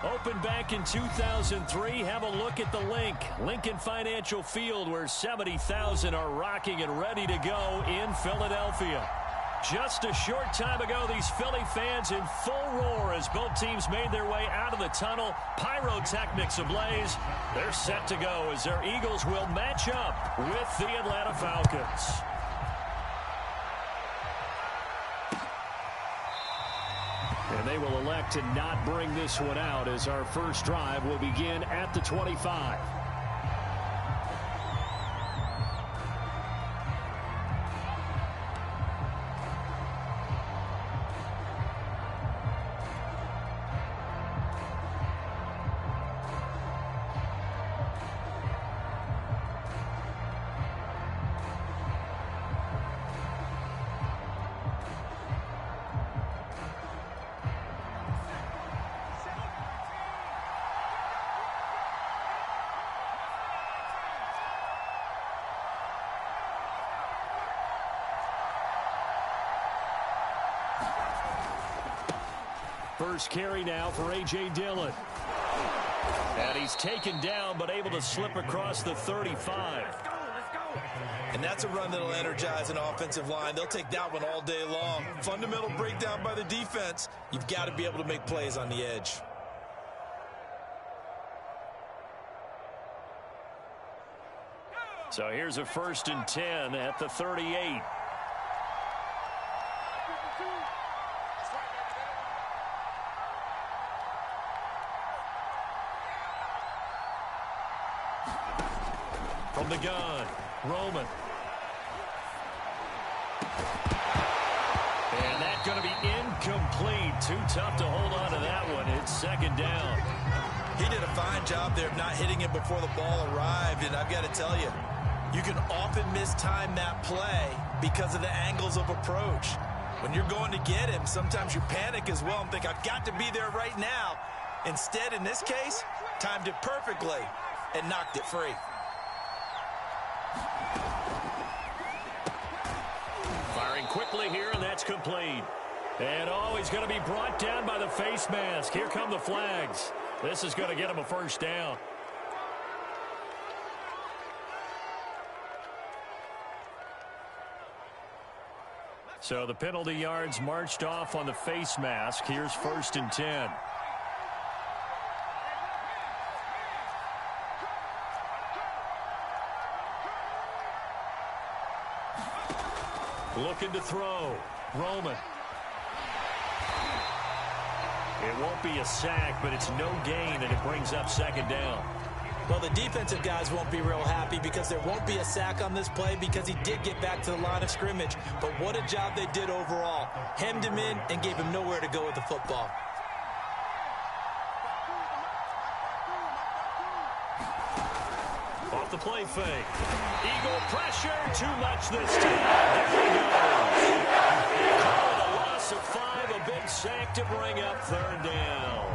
Opened back in 2003, have a look at the link. Lincoln Financial Field, where 70,000 are rocking and ready to go in Philadelphia. Just a short time ago, these Philly fans in full roar as both teams made their way out of the tunnel. Pyrotechnics ablaze. They're set to go as their Eagles will match up with the Atlanta Falcons. And they will elect to not bring this one out as our first drive will begin at the 25. First carry now for A.J. Dillon. And he's taken down, but able to slip across the 35. And that's a run that'll energize an offensive line. They'll take that one all day long. Fundamental breakdown by the defense. You've got to be able to make plays on the edge. So here's a 1st and 10 at the 38. From the gun, Roman. And that's going to be incomplete. Too tough to hold on to that one. It's 2nd down. He did a fine job there of not hitting it before the ball arrived. And I've got to tell you, you can often mistime that play because of the angles of approach. When you're going to get him, sometimes you panic as well and think, I've got to be there right now. Instead, in this case, timed it perfectly and knocked it free. Firing quickly here, and that's complete. And he's going to be brought down by the face mask. Here come the flags. This is going to get him a 1st down. So the penalty yards marched off on the face mask. Here's 1st and 10. Looking to throw. Roman. It won't be a sack, but it's no gain, and it brings up 2nd down. Well, the defensive guys won't be real happy because there won't be a sack on this play because he did get back to the line of scrimmage. But what a job they did overall. Hemmed him in and gave him nowhere to go with the football. Off the play fake. Eagle pressure. Too much this time. There he goes. Call it a loss of 5. A big sack to bring up 3rd down.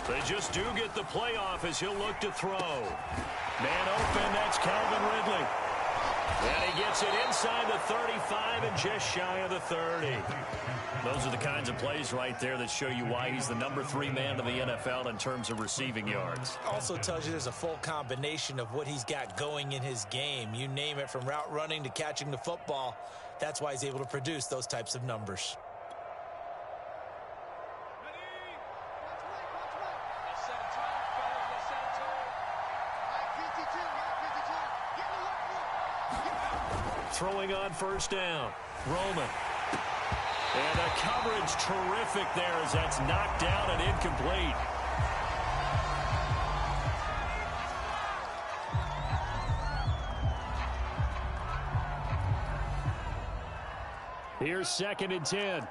They just do get the playoff as he'll look to throw. Man open, that's Calvin Ridley. And he gets it inside the 35 and just shy of the 30. Those are the kinds of plays right there that show you why he's the number 3 man in the NFL in terms of receiving yards. Also tells you there's a full combination of what he's got going in his game. You name it, from route running to catching the football. That's why he's able to produce those types of numbers. Throwing on 1st down. Roman. And the coverage terrific there as that's knocked down and incomplete. Here's 2nd and 10.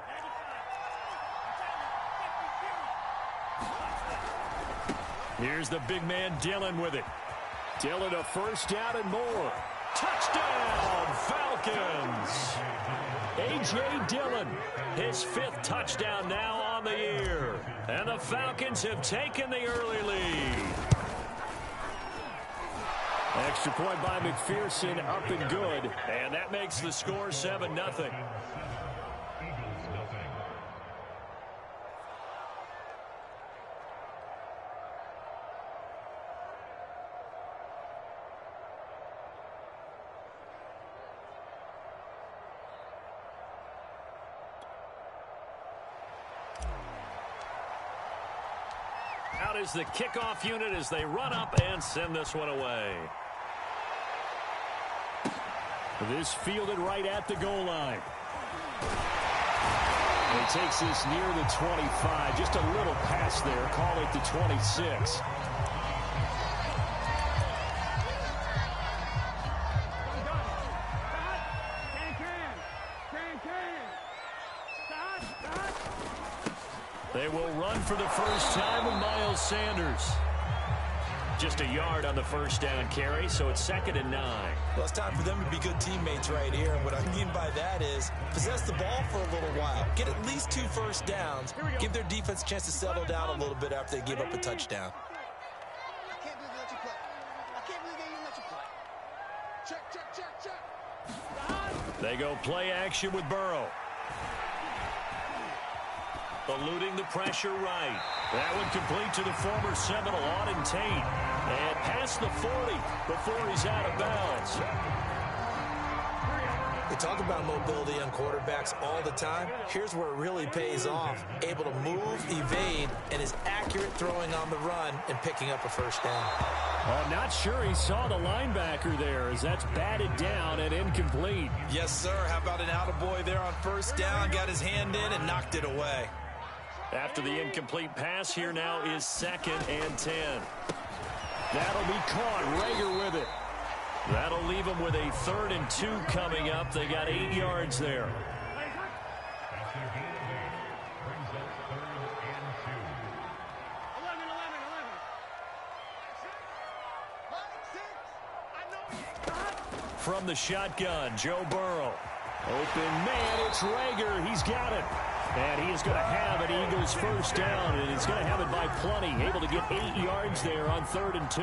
Here's the big man Dillon with it. Dillon a 1st down and more. Touchdown, Falcons! A.J. Dillon, his 5th touchdown now on the year. And the Falcons have taken the early lead. Extra point by McPherson, up and good. And that makes the score 7-0. Out is the kickoff unit as they run up and send this one away. This fielded right at the goal line. He takes this near the 25. Just a little pass there. Call it the 26. They will run for the first time with Miles Sanders. Just a yard on the first down carry, so it's 2nd and 9. Well, it's time for them to be good teammates right here. And what I mean by that is possess the ball for a little while. Get at least 2 first downs. Give their defense a chance to settle down a little bit after they give up a touchdown. I can't believe they let you play. I can't believe they even let you play. Check. They go play action with Burrow. Eluding the pressure right. That one complete to the former Seminole, Auden Tate. And past the 40 before he's out of bounds. We talk about mobility on quarterbacks all the time. Here's where it really pays off. Able to move, evade, and is accurate throwing on the run and picking up a first down. I'm not sure he saw the linebacker there as that's batted down and incomplete. Yes, sir. How about an attaboy there on first down? Got his hand in and knocked it away. After the incomplete pass, here now is 2nd and 10. That'll be caught. Rager with it. That'll leave them with a 3rd and 2 coming up. They got 8 yards there. From the shotgun, Joe Burrow. Open man, it's Rager. He's got it. And he is going to have an Eagles first down, and he's going to have it by plenty. Able to get 8 yards there on 3rd and 2.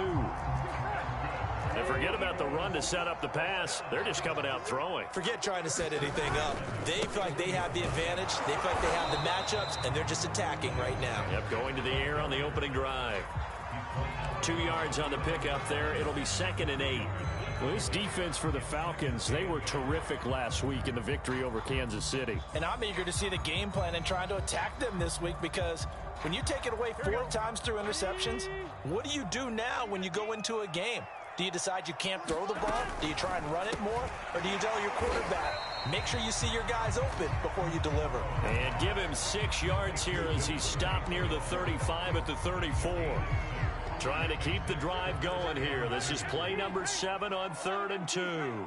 And forget about the run to set up the pass. They're just coming out throwing. Forget trying to set anything up. They feel like they have the advantage. They feel like they have the matchups, and they're just attacking right now. Yep, going to the air on the opening drive. 2 yards on the pickup there. It'll be 2nd and 8. Well, this defense for the Falcons, they were terrific last week in the victory over Kansas City. And I'm eager to see the game plan and trying to attack them this week, because when you take it away 4 times through interceptions, what do you do now when you go into a game? Do you decide you can't throw the ball? Do you try and run it more? Or do you tell your quarterback, make sure you see your guys open before you deliver? And give him 6 yards here as he stopped near the 35 at the 34. Trying to keep the drive going here. This is play number 7 on 3rd and 2.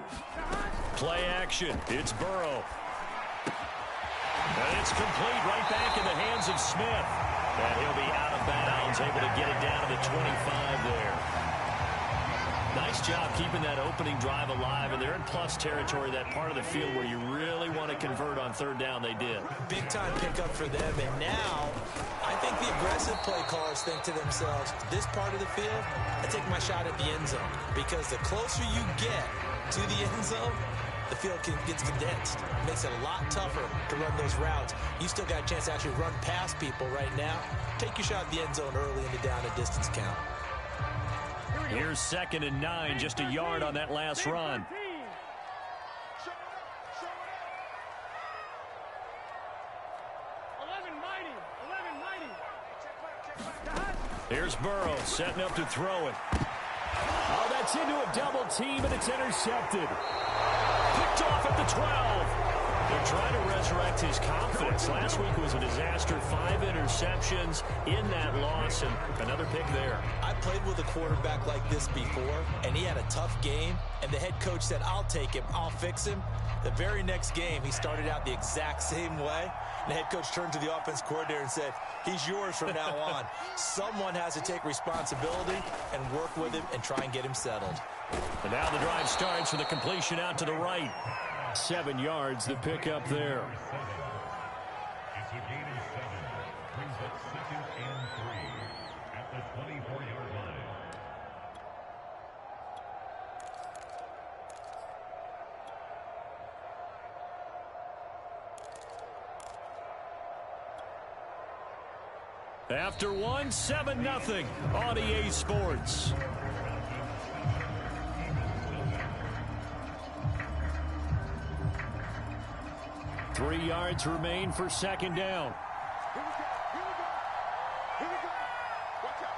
Play action. It's Burrow. And it's complete right back in the hands of Smith. And he'll be out of bounds, able to get it down to the 25 there. Nice job keeping that opening drive alive, and they're in plus territory, that part of the field where you really want to convert on 3rd down. They did. Big time pickup for them, and now I think the aggressive play callers think to themselves, this part of the field, I take my shot at the end zone, because the closer you get to the end zone, the field gets condensed. It makes it a lot tougher to run those routes. You still got a chance to actually run past people right now. Take your shot at the end zone early in the down and distance count. Here's 2nd and 9, just a yard on that last run. Here's Burrow setting up to throw it. Oh, that's into a double team, and it's intercepted. Picked off at the 12. They're trying to resurrect his confidence. Last week was a disaster. 5 interceptions in that loss, and another pick there. I played with a quarterback like this before, and he had a tough game, and the head coach said, I'll take him, I'll fix him. The very next game, he started out the exact same way. The head coach turned to the offense coordinator and said, he's yours from now on. Someone has to take responsibility and work with him and try and get him settled. And now the drive starts with a completion out to the right. 7 yards, the pick up there. It's a gain of 7. Brings up 2nd and 3 at the 24-yard line. After one, 7-0 on EA Sports. Three yards remain for second down. Here we go. Here we go. Watch out.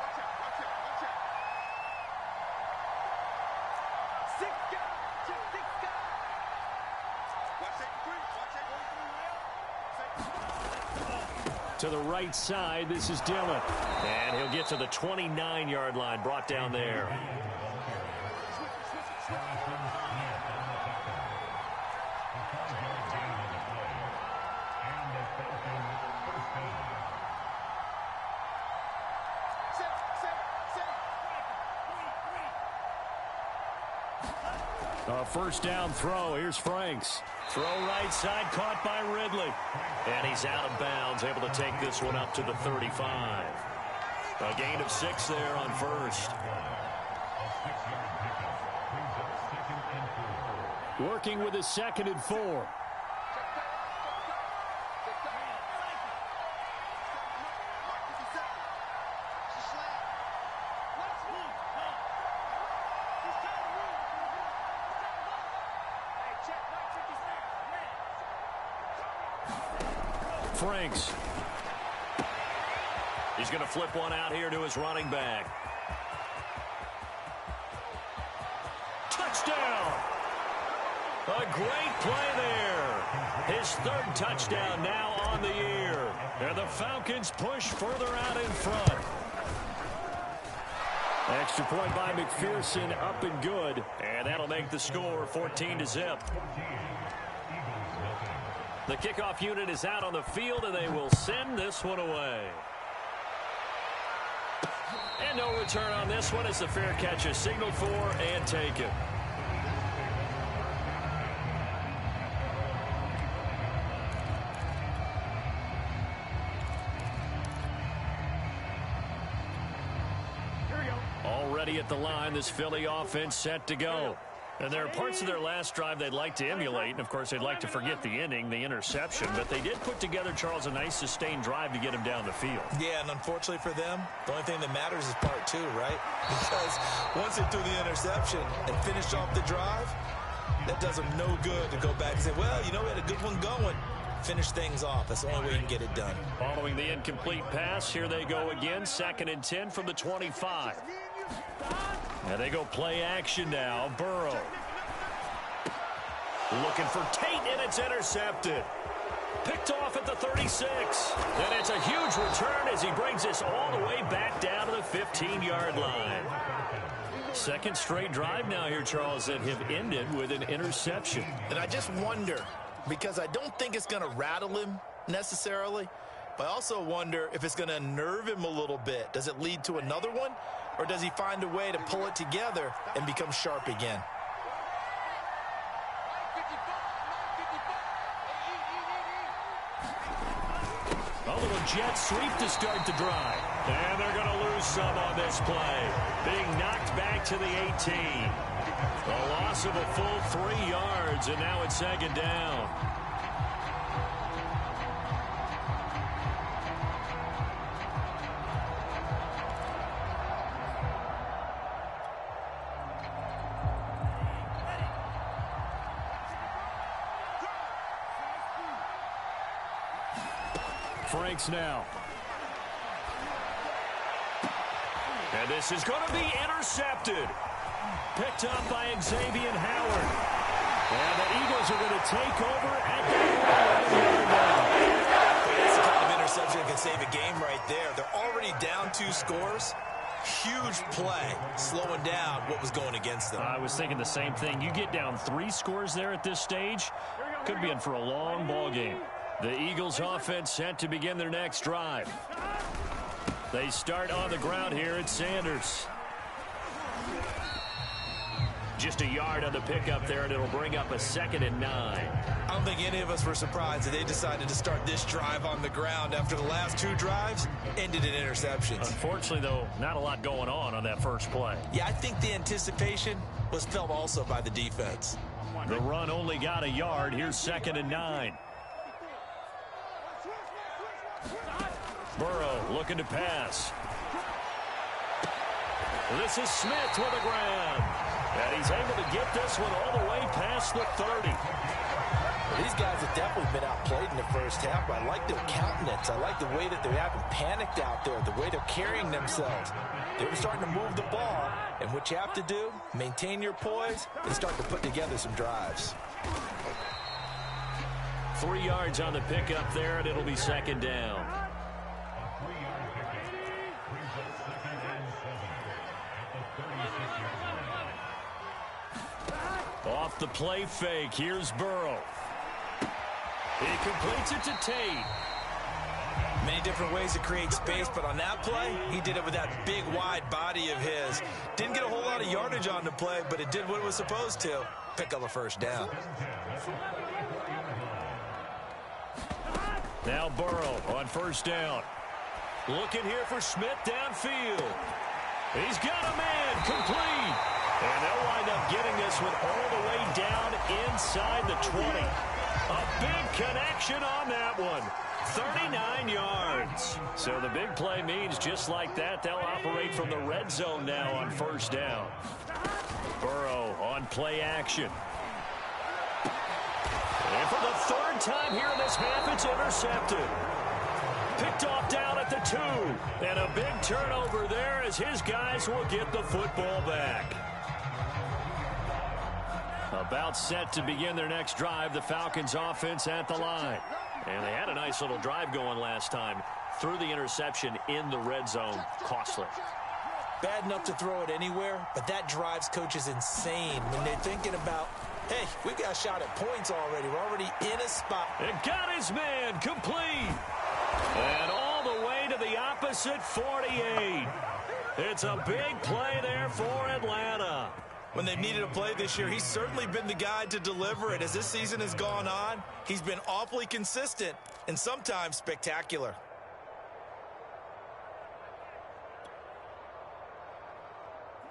Six guys. Watch it. To the right side, this is Dillon. And he'll get to the 29-yard line, brought down there. First down throw. Here's Franks. Throw right side, caught by Ridley. And he's out of bounds, able to take this one up to the 35. A gain of 6 there on first. Working with his 2nd and 4. Franks. He's going to flip one out here to his running back. Touchdown! A great play there. His 3rd touchdown now on the year. And the Falcons push further out in front. Extra point by McPherson, up and good. And that'll make the score 14-0. The kickoff unit is out on the field, and they will send this one away. And no return on this one as the fair catch is signaled for and taken. Already at the line, this Philly offense set to go. And there are parts of their last drive they'd like to emulate. And, of course, they'd like to forget the inning, the interception. But they did put together, Charles, a nice sustained drive to get him down the field. Yeah, and unfortunately for them, the only thing that matters is part 2, right? Because once they threw the interception and finished off the drive, that does them no good to go back and say, well, you know, we had a good one going. Finish things off. That's the only way you can get it done. Following the incomplete pass, here they go again. 2nd and 10 from the 25. And they go play action now. Burrow. Looking for Tate, and it's intercepted. Picked off at the 36. And it's a huge return as he brings this all the way back down to the 15-yard line. 2nd straight drive now here, Charles, that have ended with an interception. And I just wonder, because I don't think it's going to rattle him necessarily, but I also wonder if it's going to unnerve him a little bit. Does it lead to another one? Or does he find a way to pull it together and become sharp again? A little jet sweep to start the drive. And they're going to lose some on this play. Being knocked back to the 18. A loss of a full 3 yards, and now it's 2nd down. Franks now. And this is going to be intercepted. Picked up by Xavier Howard. And the Eagles are going to take over at the 11-yard line. That's the kind of interception that can save a game right there. They're already down 2 scores. Huge play, slowing down what was going against them. I was thinking the same thing. You get down 3 scores there at this stage, could be in for a long ball game. The Eagles offense set to begin their next drive. They start on the ground here at Sanders. Just a yard on the pickup there, and it'll bring up a 2nd and 9. I don't think any of us were surprised that they decided to start this drive on the ground after the last 2 drives ended in interceptions. Unfortunately, though, not a lot going on that first play. Yeah, I think the anticipation was felt also by the defense. The run only got a yard. Here's 2nd and 9. Burrow looking to pass. This is Smith to the ground. And he's able to get this one all the way past the 30. Well, these guys have definitely been outplayed in the first half, but I like their countenance. I like the way that they haven't panicked out there, the way they're carrying themselves. They're starting to move the ball, and what you have to do, maintain your poise and start to put together some drives. 3 yards on the pickup there, and it'll be 2nd down. Off the play fake, here's Burrow. He completes it to Tate. Many different ways to create space, but on that play, he did it with that big, wide body of his. Didn't get a whole lot of yardage on the play, but it did what it was supposed to. Pick up a 1st down. Now Burrow on 1st down. Looking here for Smith downfield. He's got a man, complete. And they'll wind up getting this one all the way down inside the 20. A big connection on that one. 39 yards. So the big play means just like that, they'll operate from the red zone now on 1st down. Burrow on play action. And for the 3rd time here in this half, it's intercepted. Picked off down at the 2. And a big turnover there as his guys will get the football back. About set to begin their next drive, the Falcons offense at the line. And they had a nice little drive going last time. Threw the interception in the red zone. Costly. Bad enough to throw it anywhere, but that drives coaches insane when they're thinking about, hey, we've got a shot at points already. We're already in a spot. It got his man complete. And all the way to the opposite 48. It's a big play there for Atlanta. When they've needed a play this year, he's certainly been the guy to deliver it. As this season has gone on, he's been awfully consistent and sometimes spectacular.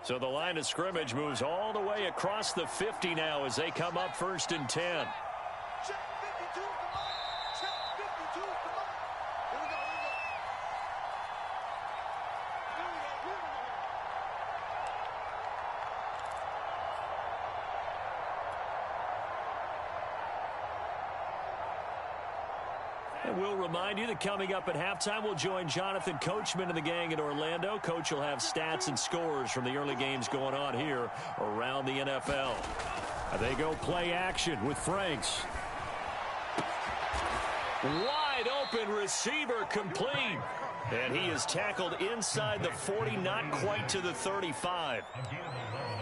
So the line of scrimmage moves all the way across the 50 now as they come up 1st and 10. Check 52, come on. Check 52, come on. Here we go, here we go. Here we go, here we go. And we'll remind you that coming up at halftime, we'll join Jonathan Coachman and the gang in Orlando. Coach will have stats and scores from the early games going on here around the NFL. They go play action with Franks. Wide open receiver complete. And he is tackled inside the 40, not quite to the 35.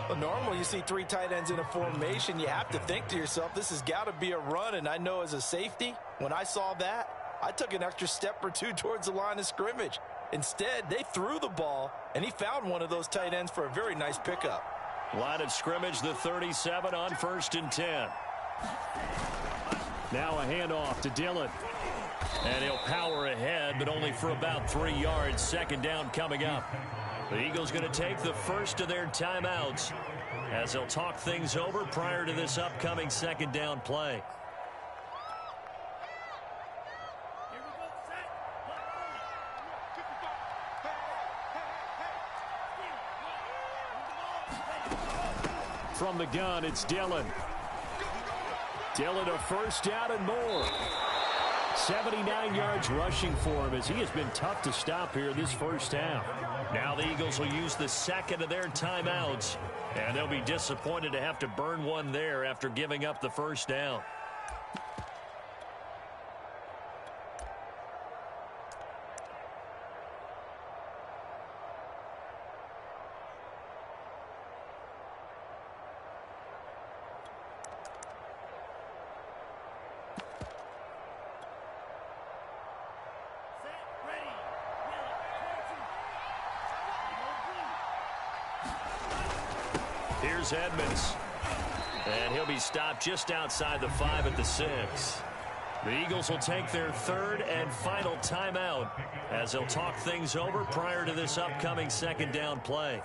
Well, normally you see 3 tight ends in a formation. You have to think to yourself, this has got to be a run. And I know as a safety, when I saw that, I took an extra step or 2 towards the line of scrimmage. Instead, they threw the ball, and he found one of those tight ends for a very nice pickup. Line of scrimmage, the 37 on 1st and 10. Now a handoff to Dillon. And he'll power ahead, but only for about 3 yards. 2nd down coming up. The Eagles going to take the first of their timeouts as they'll talk things over prior to this upcoming 2nd down play. From the gun, it's Dillon. Dillon a 1st down and more. 79 yards rushing for him as he has been tough to stop here this 1st half. Now the Eagles will use the 2nd of their timeouts And they'll be disappointed to have to burn one there after giving up the first down. Here's Edmonds. And he'll be stopped just outside the 5 at the 6. The Eagles will take their third and final timeout as they'll talk things over prior to this upcoming second down play.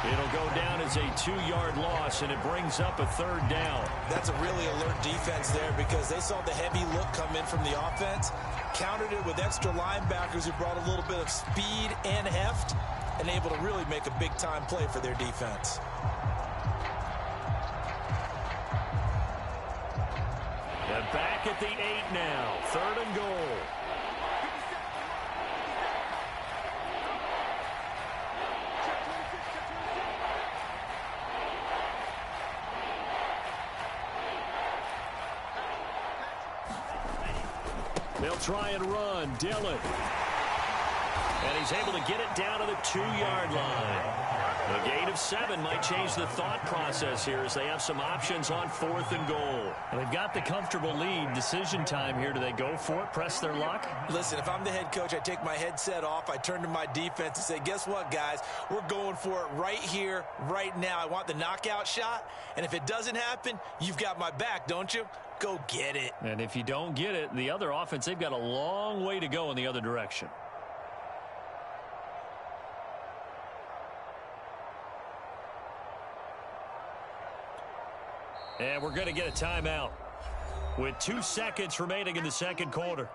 It'll go down as a 2-yard loss, and it brings up a third down. That's a really alert defense there because they saw the heavy look come in from the offense, countered it with extra linebackers who brought a little bit of speed and heft, and able to really make a big-time play for their defense. And back at the 8 now, 3rd and goal. They'll try and run. Dillon. And he's able to get it down to the 2-yard line. A gain of 7 might change the thought process here as they have some options on 4th and goal. And they've got the comfortable lead. Decision time here. Do they go for it, press their luck? Listen, if I'm the head coach, I take my headset off. I turn to my defense and say, guess what, guys? We're going for it right here, right now. I want the knockout shot. And if it doesn't happen, you've got my back, don't you? Go get it. And if you don't get it, the other offense, they've got a long way to go in the other direction. And we're going to get a timeout with 2 seconds remaining in the second quarter.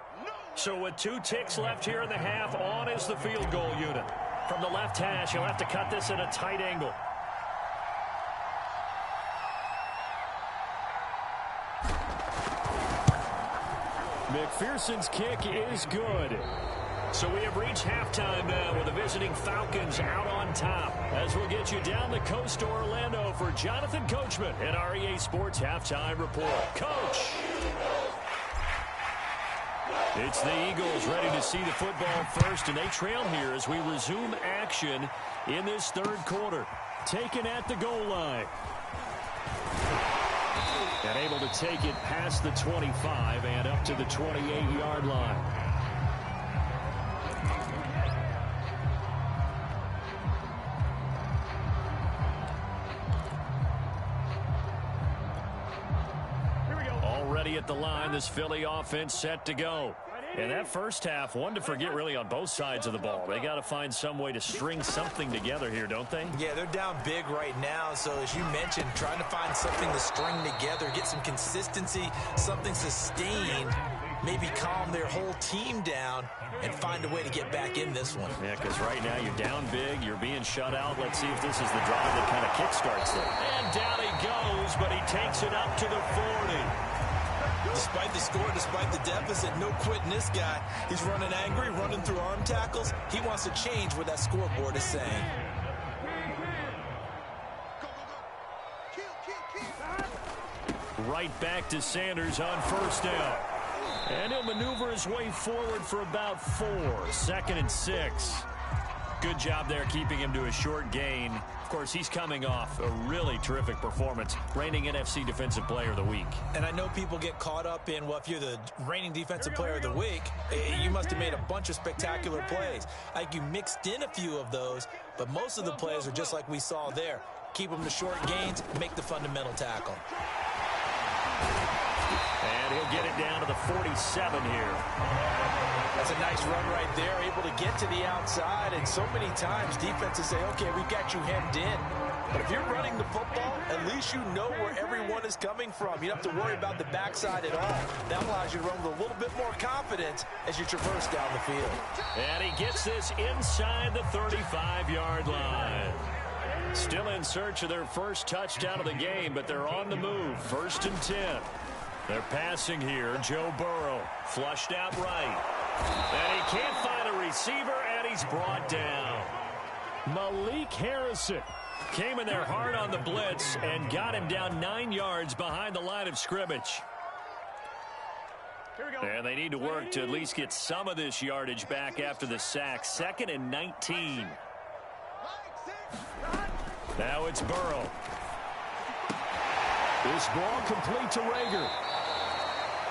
So with 2 ticks left here in the half, on is the field goal unit. From the left hash, he'll have to cut this at a tight angle. McPherson's kick is good. So we have reached halftime now with the visiting Falcons out on top. As we'll get you down the coast to Orlando for Jonathan Coachman at our EA Sports Halftime Report. Coach! It's the Eagles ready to see the football first, and they trail here as we resume action in this third quarter. Taken at the goal line. And able to take it past the 25 and up to the 28-yard line. Already at the line, this Philly offense set to go. And that first half, one to forget really on both sides of the ball. They got to find some way to string something together here, don't they? Yeah, they're down big right now. So as you mentioned, trying to find something to string together, get some consistency, something sustained, maybe calm their whole team down and find a way to get back in this one. Yeah, because right now you're down big, you're being shut out. Let's see if this is the drive that kind of kickstarts them. And down he goes, but he takes it up to the 40. Despite the score, despite the deficit, no quitting this guy. He's running angry, running through arm tackles. He wants to change what that scoreboard is saying. Right back to Sanders on first down. And he'll maneuver his way forward for about 4. 2nd and 6. Good job there keeping him to a short gain. Of course, he's coming off a really terrific performance, reigning NFC Defensive Player of the Week. And I know people get caught up in, well, if you're the reigning Defensive Player of the Week, you must have made a bunch of spectacular plays. Like you mixed in a few of those, but most of the plays are just like we saw there. Keep them to short gains, make the fundamental tackle. And he'll get it down to the 47 here. That's a nice run right there, able to get to the outside. And so many times defenses say, okay, we've got you hemmed in. But if you're running the football, at least you know where everyone is coming from. You don't have to worry about the backside at all. That allows you to run with a little bit more confidence as you traverse down the field. And he gets this inside the 35-yard line. Still in search of their first touchdown of the game, but they're on the move. 1st and 10. They're passing here. Joe Burrow flushed out right. And he can't find a receiver, and he's brought down. Malik Harrison came in there hard on the blitz and got him down 9 yards behind the line of scrimmage. And they need to work to at least get some of this yardage back after the sack. 2nd and 19. Now it's Burrow. This ball complete to Rager.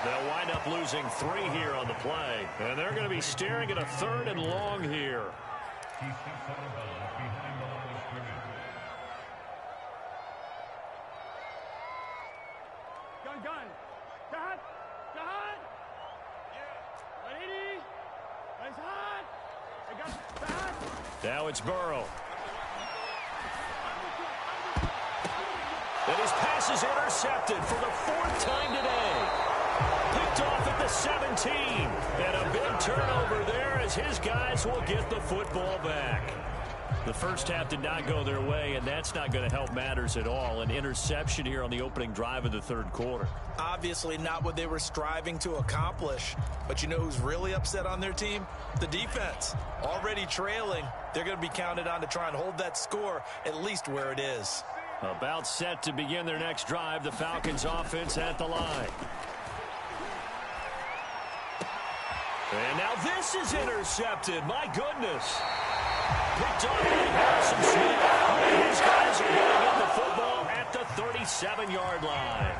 They'll wind up losing 3 here on the play. And they're going to be staring at a 3rd and long here. He steps out of bounds behind the line of scrimmage. Gun. Gun. Ready? Nice hot. I got that. Now it's Burrow. And his pass is intercepted for the 4th time today. Picked off at the 17. And a big turnover there as his guys will get the football back. The first half did not go their way, and that's not going to help matters at all. An interception here on the opening drive of the 3rd quarter. Obviously not what they were striving to accomplish. But you know who's really upset on their team? The defense. Already trailing. They're going to be counted on to try and hold that score at least where it is. About set to begin their next drive. The Falcons offense at the line. And now this is intercepted. My goodness. Picked off by Harrison Smith. These guys are going to get the football at the 37-yard line.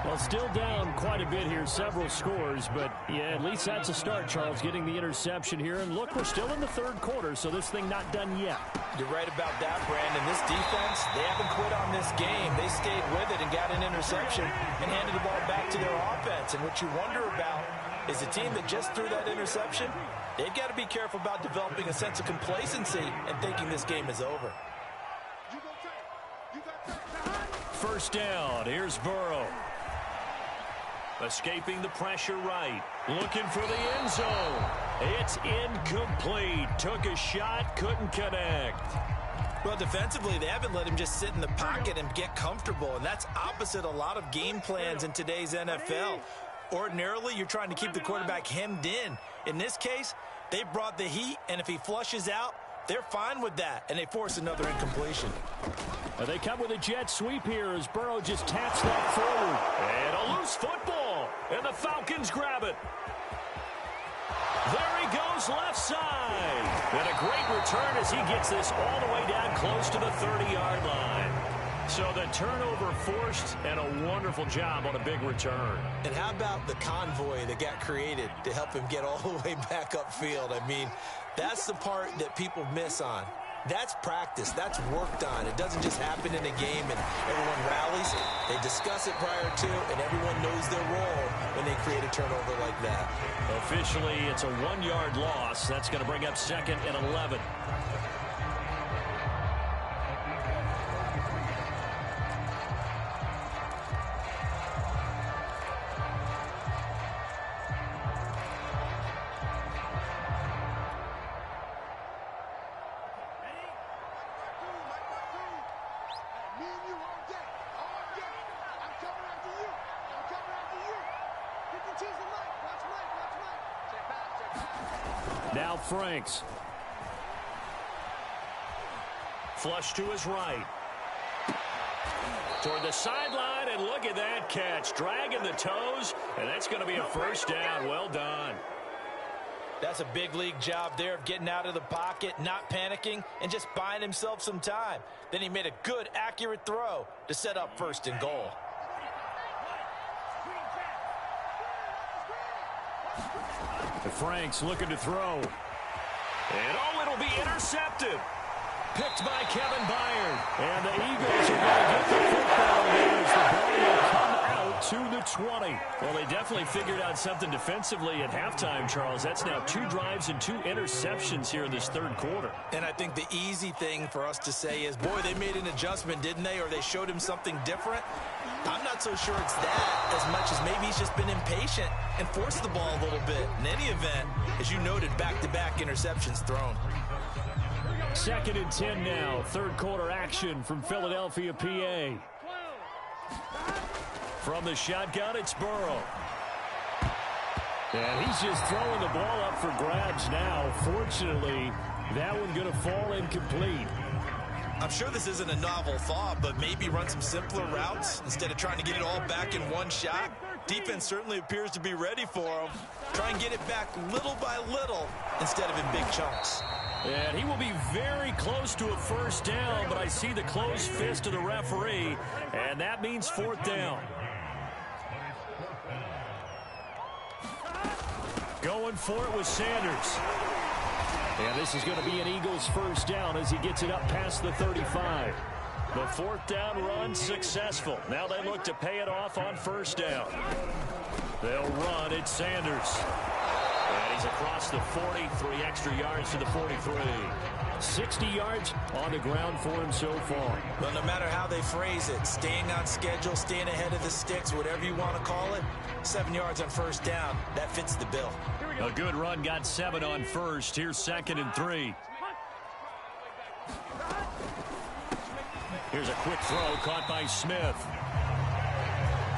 Well, still down quite a bit here, several scores, but yeah, at least that's a start, Charles, getting the interception here. And look, we're still in the 3rd quarter, so this thing not done yet. You're right about that, Brandon. This defense, they haven't quit on this game. They stayed with it and got an interception and handed the ball back to their offense. And what you wonder about is a team that just threw that interception, they've got to be careful about developing a sense of complacency and thinking this game is over. 1st down. Here's Burrow. Escaping the pressure right. Looking for the end zone. It's incomplete. Took a shot, couldn't connect. Well, defensively, they haven't let him just sit in the pocket and get comfortable, and that's opposite a lot of game plans in today's NFL. Ordinarily, you're trying to keep the quarterback hemmed in. In this case, they brought the heat, and if he flushes out, they're fine with that, and they force another incompletion. They come with a jet sweep here as Burrow just taps that forward. And a loose football, and the Falcons grab it. There he goes left side. And a great return as he gets this all the way down close to the 30-yard line. So the turnover forced and a wonderful job on a big return. And how about the convoy that got created to help him get all the way back upfield? I mean, that's the part that people miss on. That's practice. That's worked on. It doesn't just happen in a game and everyone rallies. They discuss it prior to, and everyone knows their role when they create a turnover like that. Officially, it's a 1-yard loss. That's going to bring up 2nd and 11. Now Franks. Flush to his right. Toward the sideline, and look at that catch. Dragging the toes, and that's going to be a 1st down. Well done. That's a big league job there of getting out of the pocket, not panicking, and just buying himself some time. Then he made a good, accurate throw to set up 1st and goal. Franks looking to throw. And oh, it'll be intercepted. Picked by Kevin Byard. And the Eagles are going to get the football here as the ball will come out to the 20. Well, they definitely figured out something defensively at halftime, Charles. That's now 2 drives and 2 interceptions here in this 3rd quarter. And I think the easy thing for us to say is, boy, they made an adjustment, didn't they? Or they showed him something different. I'm not so sure it's that as much as maybe he's just been impatient and forced the ball a little bit. In any event, as you noted, back-to-back interceptions thrown. Second and 10 now. Third quarter action from Philadelphia, PA. From the shotgun, it's Burrow. And he's just throwing the ball up for grabs now. Fortunately, that one going to fall incomplete. I'm sure this isn't a novel thought, but maybe run some simpler routes instead of trying to get it all back in one shot. Defense certainly appears to be ready for him. Try and get it back little by little instead of in big chunks. And he will be very close to a first down, but I see the closed fist of the referee, and that means fourth down. Going for it with Sanders. And this is going to be an Eagles first down as he gets it up past the 35. The fourth down run successful. Now they look to pay it off on first down. They'll run. It's Sanders. And he's across the 40, 3 extra yards to the 43. 60 yards on the ground for him so far. Well, no matter how they phrase it, staying on schedule, staying ahead of the sticks, whatever you want to call it, 7 yards on first down, that fits the bill. A good run, got 7 on first. Here's second and 3. Here's a quick throw caught by Smith.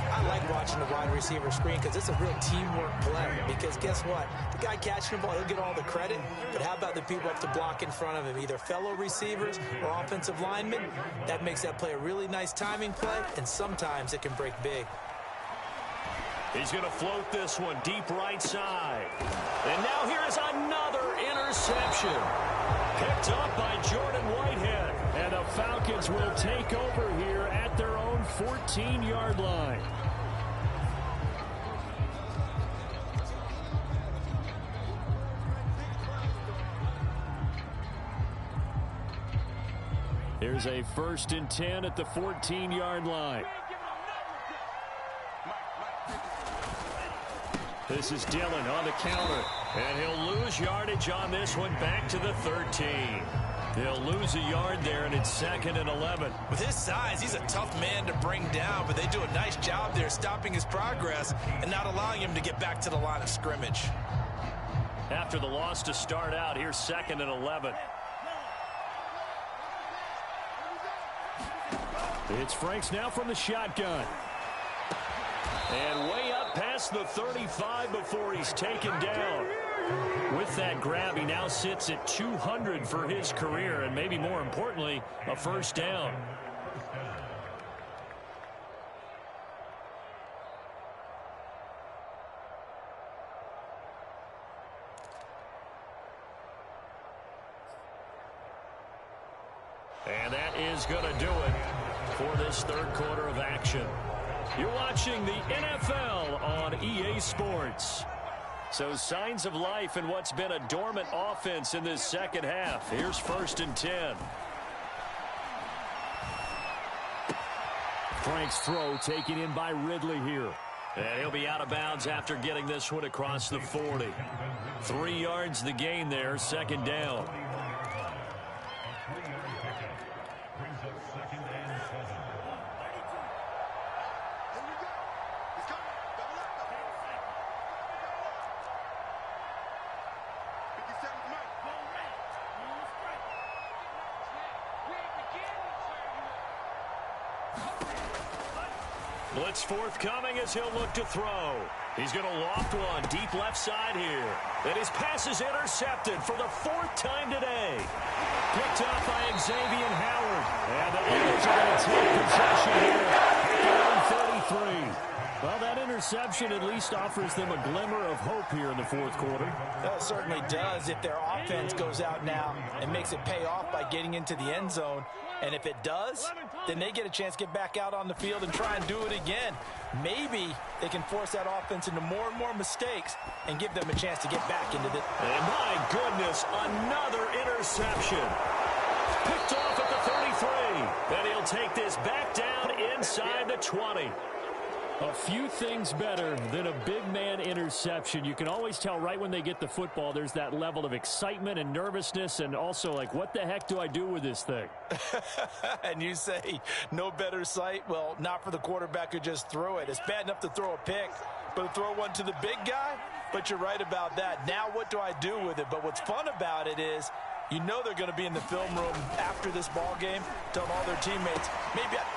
I like watching the wide receiver screen because it's a real teamwork play. Because guess what? The guy catching the ball, he'll get all the credit. But how about the people up to block in front of him? Either fellow receivers or offensive linemen. That makes that play a really nice timing play, and sometimes it can break big. He's going to float this one deep right side. And now here is another interception. Picked up by Jordan Whitehead. And the Falcons will take over here at their own 14-yard line. Here's a first and 10 at the 14-yard line. This is Dillon on the counter, and he'll lose yardage on this one back to the 13. They'll lose a yard there, and it's second and 11. With his size, he's a tough man to bring down, but they do a nice job there stopping his progress and not allowing him to get back to the line of scrimmage. After the loss to start out, here's second and 11. It's Franks now from the shotgun. And way up past the 35 before he's taken down. With that grab, he now sits at 200 for his career, and maybe more importantly, a first down. And that is going to do it for this third quarter of action. You're watching the NFL on EA Sports. So signs of life in what's been a dormant offense in this second half. Here's first and 10. Frank's throw taken in by Ridley here. And he'll be out of bounds after getting this one across the 40. 3 yards the gain there, second down. Blitz forthcoming as he'll look to throw. He's going to loft one deep left side here. And his pass is intercepted for the 4th time today. Picked up by Xavier Howard. And the Eagles are going to take possession here. 33. Well, that interception at least offers them a glimmer of hope here in the fourth quarter. That certainly does if their offense goes out now and makes it pay off by getting into the end zone. And if it does, then they get a chance to get back out on the field and try and do it again. Maybe they can force that offense into more and more mistakes and give them a chance to get back into the... And my goodness, another interception. Picked off at the 33. And he'll take this back down inside the 20. A few things better than a big man interception. You can always tell right when they get the football, there's that level of excitement and nervousness, and also like, what the heck do I do with this thing? And you say no better sight? Well, not for the quarterback who just threw it. It's bad enough to throw a pick, but to throw one to the big guy? But you're right about that. Now what do I do with it? But what's fun about it is You know they're going to be in the film room after this ball game, telling all their teammates,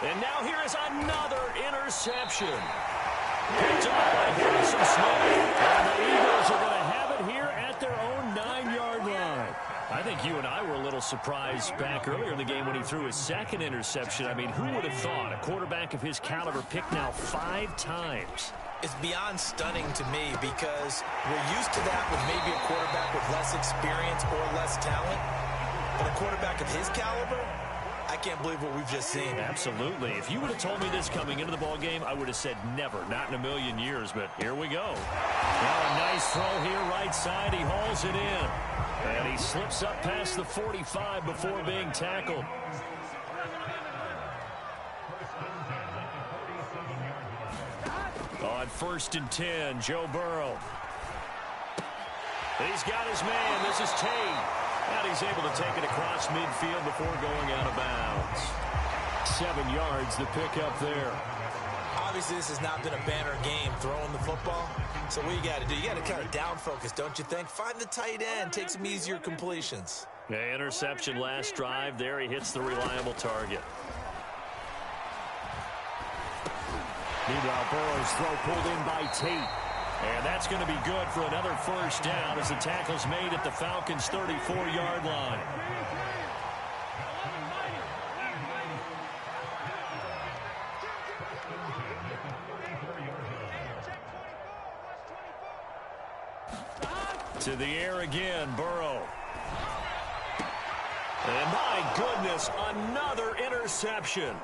And now here is another interception. Picked off by Harrison Smith. And the Eagles are going to have it here at their own 9-yard line. I think you and I were a little surprised back earlier in the game when he threw his second interception. I mean, who would have thought a quarterback of his caliber picked now 5 times? It's beyond stunning to me because we're used to that with maybe a quarterback with less experience or less talent. But a quarterback of his caliber, I can't believe what we've just seen. Absolutely. If you would have told me this coming into the ball game, I would have said never, not in a million years. But here we go. Now a nice throw here, right side. He hauls it in. And he slips up past the 45 before being tackled. On 1st and 10, Joe Burrow. He's got his man. This is Tate. And he's able to take it across midfield before going out of bounds. 7 yards, the pickup there. Obviously, this has not been a banner game throwing the football. So what you got to do, you got to kind of down focus, don't you think? Find the tight end, take some easier completions. Yeah, interception last drive. There he hits the reliable target. Meanwhile, Burrow's throw pulled in by Tate. And that's going to be good for another first down as the tackle's made at the Falcons' 34-yard line. To the air again, Burrow. And my goodness, another interception.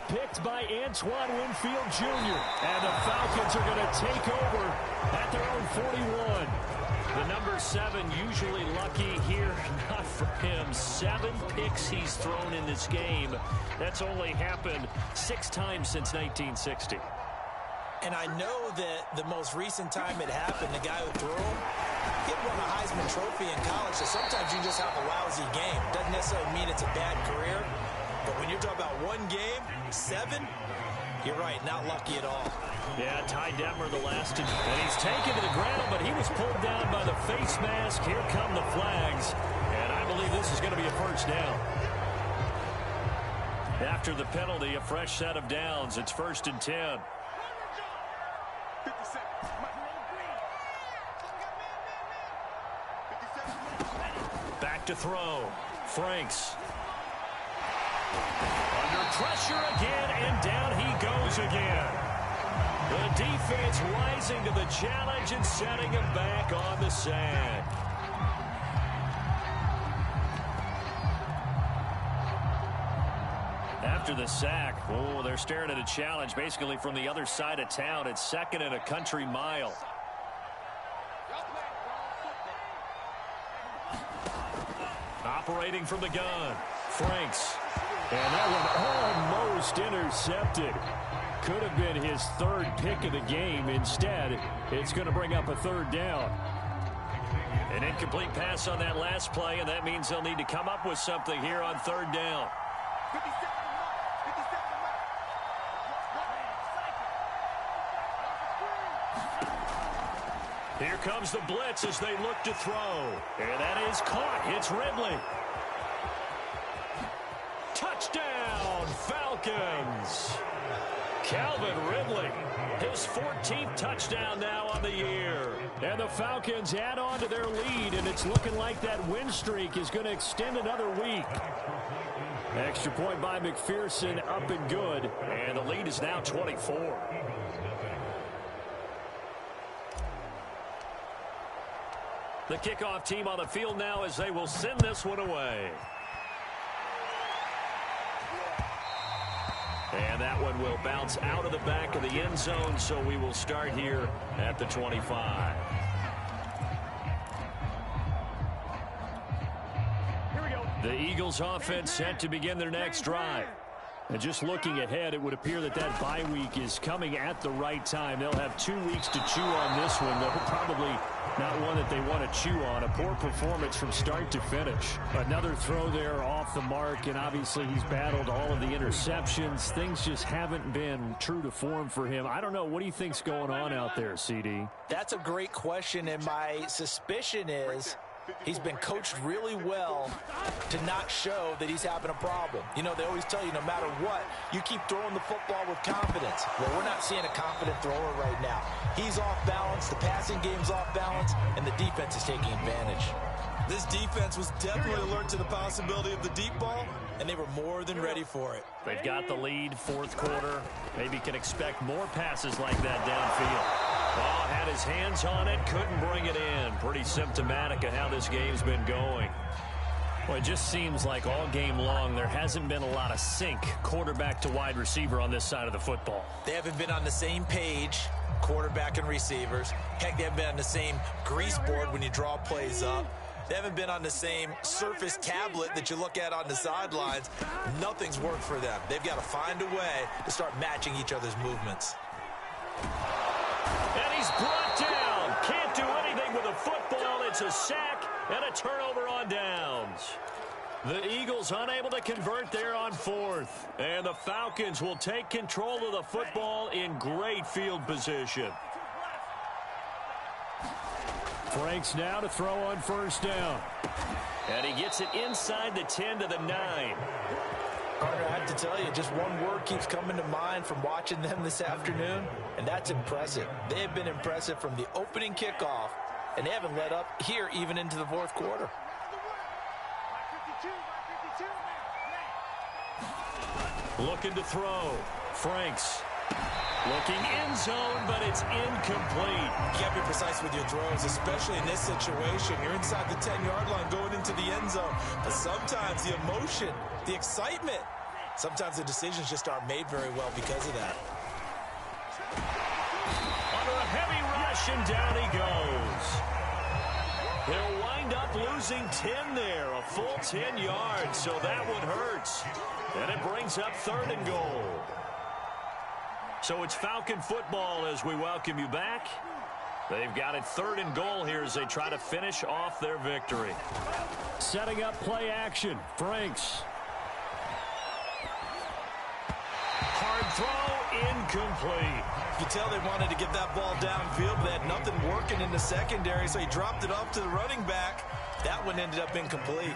Picked by Antoine Winfield Jr. And the Falcons are going to take over at their own 41. The number 7 usually lucky here. Not for him. 7 picks he's thrown in this game. That's only happened 6 times since 1960. And I know that the most recent time it happened, the guy who threw him, he had won a Heisman Trophy in college. So sometimes you just have a lousy game. Doesn't necessarily mean it's a bad career. But when you're talking about 1 game, 7, you're right, not lucky at all. Yeah, Ty Detmer the last. And he's taken to the ground, but he was pulled down by the face mask. Here come the flags. And I believe this is going to be a first down. After the penalty, a fresh set of downs. It's 1st and 10. Back to throw. Franks. Under pressure again, and down he goes again. The defense rising to the challenge and setting him back on the sand. After the sack, oh, they're staring at a challenge basically from the other side of town. It's 2nd and a country mile. Operating from the gun, Franks. And that one almost intercepted. Could have been his 3rd pick of the game. Instead, it's going to bring up a 3rd down. An incomplete pass on that last play, and that means they'll need to come up with something here on 3rd down. Here comes the blitz as they look to throw. And that is caught. It's Ridley. Touchdown, Falcons. Calvin Ridley, his 14th touchdown now on the year. And the Falcons add on to their lead, and it's looking like that win streak is going to extend another week. Extra point by McPherson, up and good. And the lead is now 24. The kickoff team on the field now as they will send this one away. And that one will bounce out of the back of the end zone, so we will start here at the 25. Here we go. The Eagles offense set to begin their next drive. And just looking ahead, it would appear that that bye week is coming at the right time. They'll have 2 weeks to chew on this one, though probably not one that they want to chew on. A poor performance from start to finish. Another throw there off the mark, and obviously he's battled all of the interceptions. Things just haven't been true to form for him. I don't know. What do you think's going on out there, CD? That's a great question, and my suspicion is He's been coached really well to not show that he's having a problem. You know, they always tell you no matter what, you keep throwing the football with confidence. Well, we're not seeing a confident thrower right now. He's off balance, the passing game's off balance, and the defense is taking advantage. This defense was definitely alert to the possibility of the deep ball, and they were more than ready for it. They've got the lead, fourth quarter. Maybe can expect more passes like that downfield. Oh, had his hands on it, couldn't bring it in. Pretty symptomatic of how this game's been going. Well, it just seems like all game long there hasn't been a lot of sync quarterback to wide receiver on this side of the football. They haven't been on the same page, quarterback and receivers. Heck, they haven't been on the same grease board when you draw plays up. They haven't been on the same surface tablet that you look at on the sidelines. Nothing's worked for them. They've got to find a way to start matching each other's movements. And he's brought down. Can't do anything with a football. It's a sack and a turnover on downs. The Eagles unable to convert there on fourth. And the Falcons will take control of the football in great field position. Franks now to throw on first down. And he gets it inside the 10 to the 9. Carter, I have to tell you, just one word keeps coming to mind from watching them this afternoon, and that's impressive. They have been impressive from the opening kickoff, and they haven't let up here even into the fourth quarter. Looking to throw. Franks. Looking end zone, but it's incomplete. You got to be precise with your throws, especially in this situation. You're inside the 10-yard line going into the end zone. But sometimes the emotion, the excitement, sometimes the decisions just aren't made very well because of that. Under a heavy rush, and down he goes. He'll wind up losing 10 there, a full 10 yards, so that one hurts. And it brings up 3rd and goal. So it's Falcon football as we welcome you back. They've got it 3rd and goal here as they try to finish off their victory. Setting up play action. Franks. Hard throw, incomplete. You can tell they wanted to get that ball downfield, but they had nothing working in the secondary, so he dropped it off to the running back. That one ended up incomplete.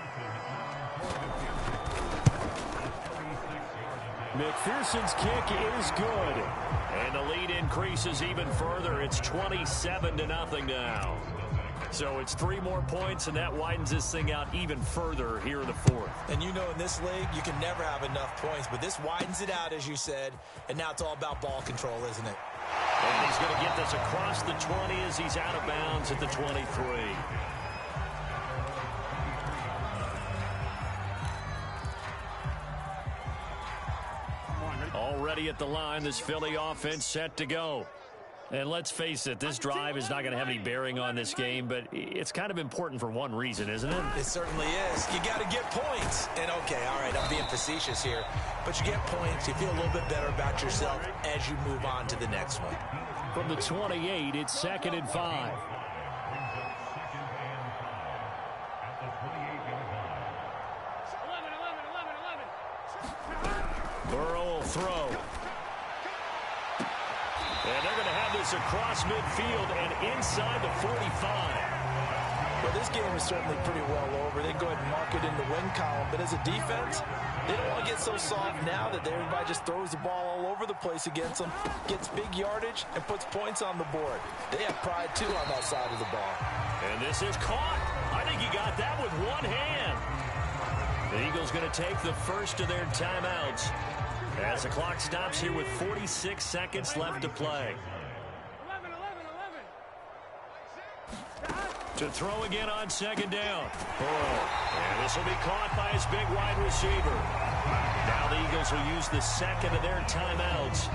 McPherson's kick is good. And the lead increases even further. It's 27-0 now. So it's 3 more points, and that widens this thing out even further here in the fourth. And you know in this league, you can never have enough points, but this widens it out, as you said, and now it's all about ball control, isn't it? And he's going to get this across the 20 as he's out of bounds at the 23. Already at the line, this Philly offense set to go. And let's face it, this drive is not going to have any bearing on this game, but it's kind of important for one reason, isn't it? It certainly is. You got to get points. And okay, all right, I'm being facetious here, but you get points, you feel a little bit better about yourself as you move on to the next one. From the 28, it's 2nd and 5. Burrow will throw. And they're going to have this across midfield and inside the 45. Well, this game is certainly pretty well over. They go ahead and mark it in the win column. But as a defense, they don't want to get so soft now that everybody just throws the ball all over the place against them, gets big yardage, and puts points on the board. They have pride, too, on that side of the ball. And this is caught. I think he got that with one hand. The Eagles going to take the first of their timeouts as the clock stops here with 46 seconds left to play. To throw again on 2nd down. And this will be caught by his big wide receiver. Now the Eagles will use the second of their timeouts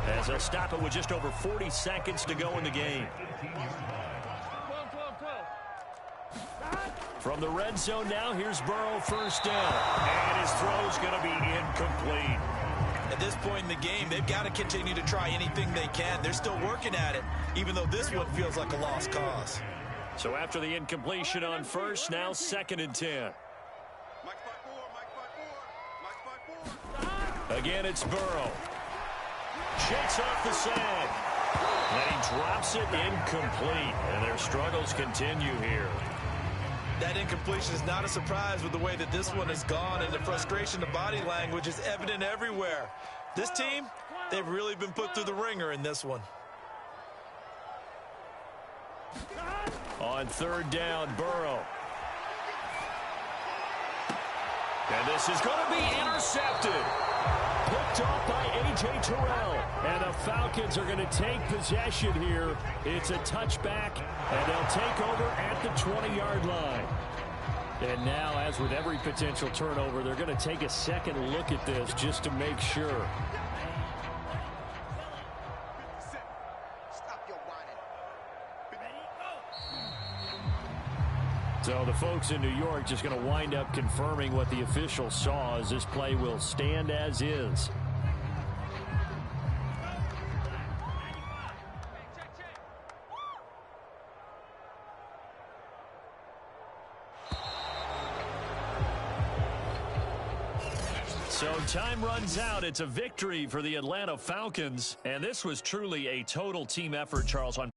as they'll stop it with just over 40 seconds to go in the game. From the red zone now, here's Burrow, first down. And his throw's going to be incomplete. At this point in the game, they've got to continue to try anything they can. They're still working at it, even though this one feels like a lost cause. So after the incompletion on first, now 2nd and 10. Again, it's Burrow. Shakes off the sand. And he drops it incomplete. And their struggles continue here. That incompletion is not a surprise with the way that this one has gone, and the frustration, the body language is evident everywhere. This team, they've really been put through the ringer in this one. On third down, Burrow. And this is going to be intercepted. Picked off by A.J. Terrell. And the Falcons are going to take possession here. It's a touchback, and they'll take over at the 20-yard line. And now, as with every potential turnover, they're going to take a second look at this just to make sure. So the folks in New York just going to wind up confirming what the officials saw, as this play will stand as is. So time runs out. It's a victory for the Atlanta Falcons, and this was truly a total team effort, Charles, on